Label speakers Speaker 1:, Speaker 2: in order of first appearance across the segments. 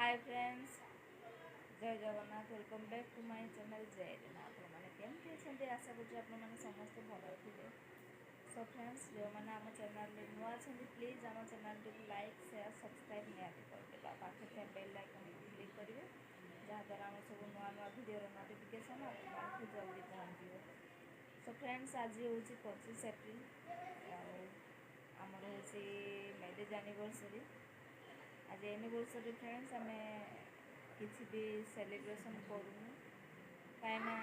Speaker 1: हाय friends जय Jagannath welcome back to my channel जय रीना आपने केमती अच्छा आशा करूँ आपने समस्त भल थे। सो फ्रेंड्स जो मैंने आम चैनल नुआ प्लीज आम चैनल को लाइक शेयर सब्सक्राइब निहाती करदे पाखे थे बेल आइकन को क्लिक करेंगे जहाँद्वारा आम सब नुआ नुआ वीडियो नोटिफिकेशन आपको जल्दी पहुँचे। सो फ्रेंड्स आज हूँ 25 एप्रिल आमर हूँ मैरिज एनिवर्सरी। आज एनिवर्सरी फ्रेंड्स आम किसी भी सेलिब्रेशन करूँ कहीं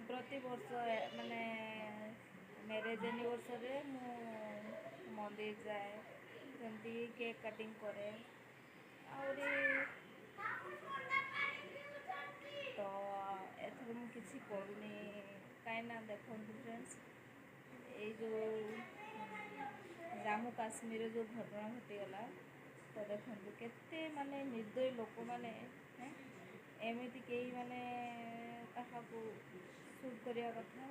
Speaker 1: प्रति वर्ष माने मैरिज एनिवर्सरी मु मंदिर जाए जमती केक कटिंग करे आहरी तो एथर मु किसी करूनी कहीं देखो फ्रेंड्स ये जो जम्मू काश्मीर जो घटना घटीगला तो देखो केते माने निर्दयी लोक मैंने एमती कई माने शूट करने कथा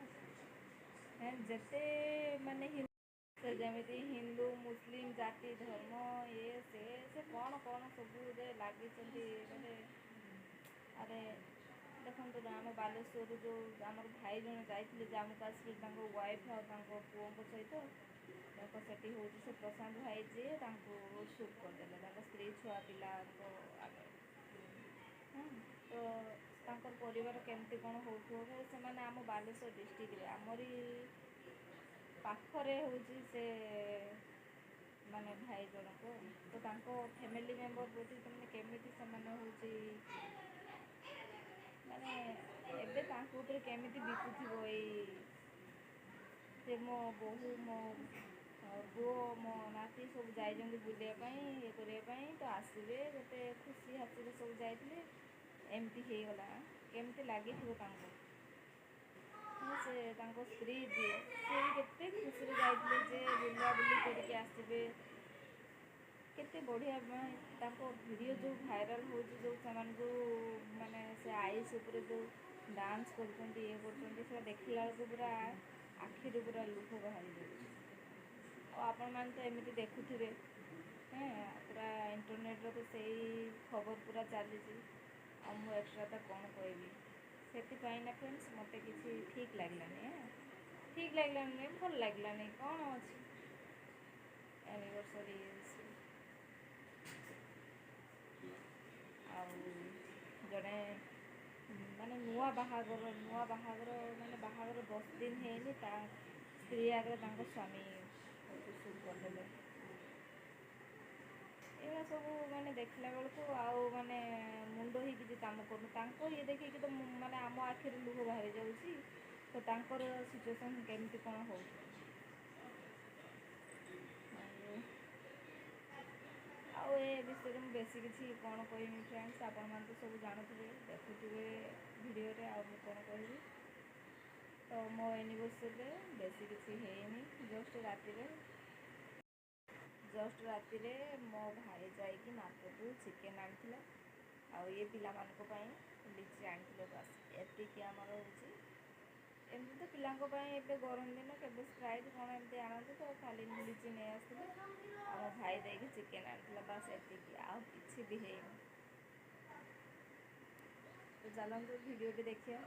Speaker 1: जेते माने जमी हिंदू मुस्लिम जाति धर्म ये से कौन कौन सब लगी माने अरे देखो आम बालेश्वर जो आम भाई जन जाते जम्मू काश्मीर वाइफ और पुओं सहित से हूँ से प्रशांत भाई जी शूट करदे स्त्री छुआ पिला आगे तो परिवार केमती कौन हो से आम बालेश्वर डिस्ट्रिक्ट आमरी पाखरे हूँ से माने भाई जनक तो फैमिली मेंबर प्रति तुमने केमिति हूँ माने एबे केमिति बीतुथिबो से मो बहु मो पुओ मो नाती सब जाइए बुलायापाई ये करने तो आसवे गोटे खुशी हाथी सब जाते एमती हो गला केमती लगी से स्त्री जी सी भी खुशी जाते जे बुला बुली करके आसवे केते बढ़िया वीडियो जो भाइराल हो जो माने से आईस उपर जो डांस कर ये कर देखला पूरा आखि पूरा लुह बाहरी जाए आपण मैंने तो एमती देखुवे पूरा इंटरनेट तो सही खबर पूरा चली एक्स्ट्रा कौन कहबी से ना फ्रेंड्स मत किसी ठीक लगलानी भल लगलानी कौन अच्छी एनिवर्सरी जड़े माने नुआ बाहागर माने बाहागर 10 दिन है स्त्री आगे स्वामी शूट करदे ये सब माने देखला बेलू आउ माने मुंड ही किसी काम कर ये देखिए तो माने आम आखिर लुह बाहरी जाऊँगी तो तांकर सिचुएशन केमती कौन हो विषय में बेसी किसी कौन कहमी फ्रेंड्स आपण मैंने तो सब जानते देखुवे वीडियो रे आ कौन कह तो मो एनिवर्सरी बेसी किसी है जस्ट राति मो भाई जाकि मार्केट चिकेन आनी ये पिला लिची आनी बस एतिक आमर होमती तो पिला गरम दिन के स्प्राइट कौन एमती आनते तो खाली लिची नहीं आसते आम भाई जाकि चिकेन आनी बस एतिक आउ कि भी है तो चलते वीडियो भी देखिए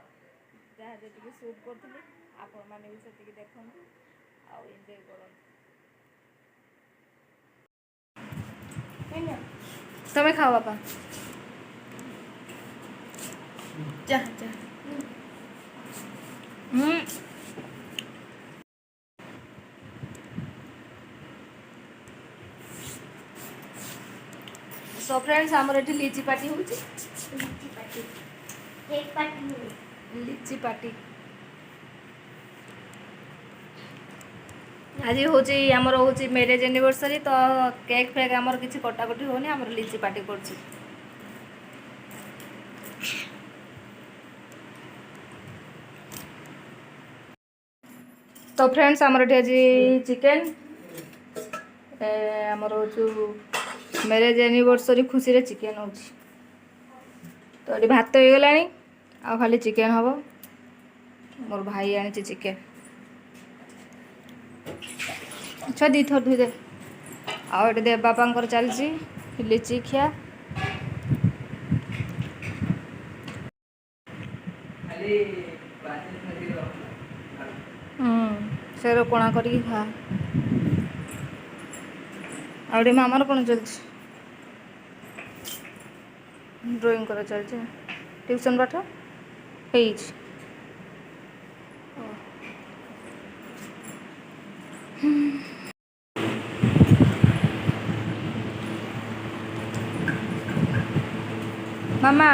Speaker 1: जहाँ जी शूट करी आपण मैंने भी से देखु आउ एंजॉय कर तमें खाओ बापा जा जा सो फ्रेंड्स आमर ये लीची पार्टी हो लीची पार्टी आज हूँ आमर हूँ मैरिज एनिवर्सरी तो केक फेक आमर किसी कटाकटी होनी आमर लीची पार्टी कर तो फ्रेंड्स आमर आज चिकेन आमर हूँ मैरिज एनिवर्सरी खुशी रे चिकेन हो तो ये भात हो गला आ खाली चिकेन हम मोर भाई आनी चिकेन अच्छा दी थर धुई दे आउ देव बापा चलची लिची खिया ସେର କୋଣା କରିକି ଖା। ଆଉ ଟିକେ ମାମାର କ'ଣ ଚାଲିଛି? ଡ୍ରଇଂ କରା ଚାଲିଛି। ଟ୍ୟୁସନ୍ ପାଠ ହେଇଛି। ମାମା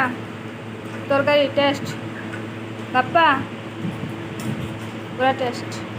Speaker 1: ତରକାରୀ ଟେଷ୍ଟ, ବାପା ପୁରା ଟେଷ୍ଟ।